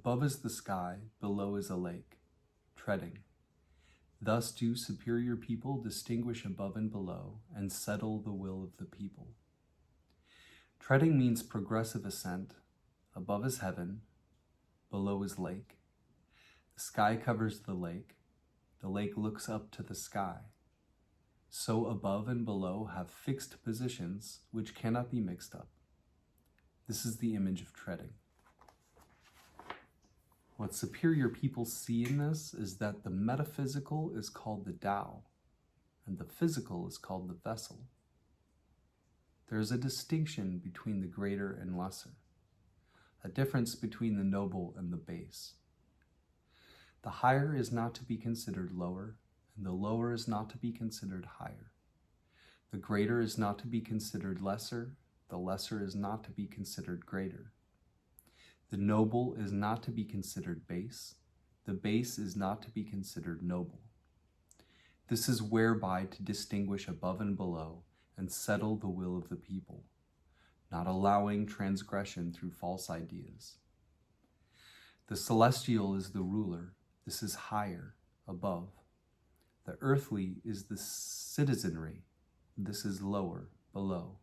Above is the sky, below is a lake, treading. Thus do superior people distinguish above and below, and settle the will of the people. Treading means progressive ascent. Above is heaven, below is lake. The sky covers the lake looks up to the sky. So above and below have fixed positions which cannot be mixed up. This is the image of treading. What superior people see in this is that the metaphysical is called the Tao, and the physical is called the vessel. There is a distinction between the greater and lesser, a difference between the noble and the base. The higher is not to be considered lower, and the lower is not to be considered higher. The greater is not to be considered lesser, the lesser is not to be considered greater. The noble is not to be considered base, the base is not to be considered noble. This is whereby to distinguish above and below and settle the will of the people, not allowing transgression through false ideas. The celestial is the ruler, this is higher, above. The earthly is the citizenry, this is lower, below.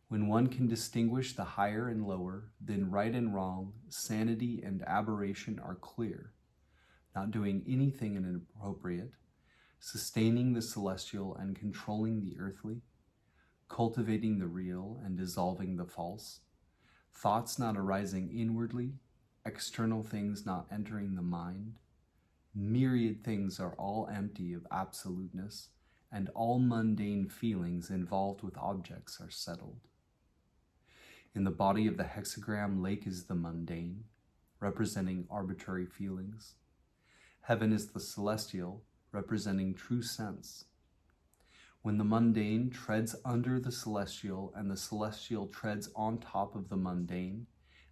When one can distinguish the higher and lower, then right and wrong, sanity and aberration are clear, not doing anything inappropriate, sustaining the celestial and controlling the earthly, cultivating the real and dissolving the false, thoughts not arising inwardly, external things not entering the mind. Myriad things are all empty of absoluteness, and all mundane feelings involved with objects are settled. In the body of the hexagram, lake is the mundane, representing arbitrary feelings. Heaven is the celestial, representing true sense. When the mundane treads under the celestial and the celestial treads on top of the mundane,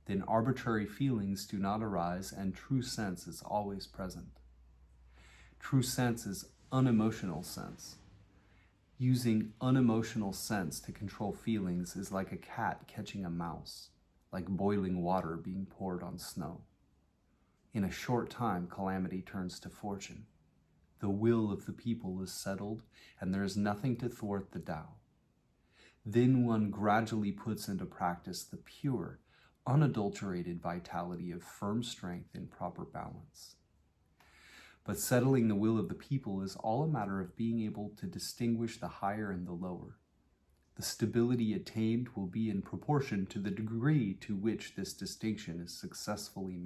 then arbitrary feelings do not arise and true sense is always present. True sense is unemotional sense. Using unemotional sense to control feelings is like a cat catching a mouse, like boiling water being poured on snow. In a short time, calamity turns to fortune. The will of the people is settled, and there is nothing to thwart the Tao. Then one gradually puts into practice the pure, unadulterated vitality of firm strength in proper balance. But settling the will of the people is all a matter of being able to distinguish the higher and the lower. The stability attained will be in proportion to the degree to which this distinction is successfully made.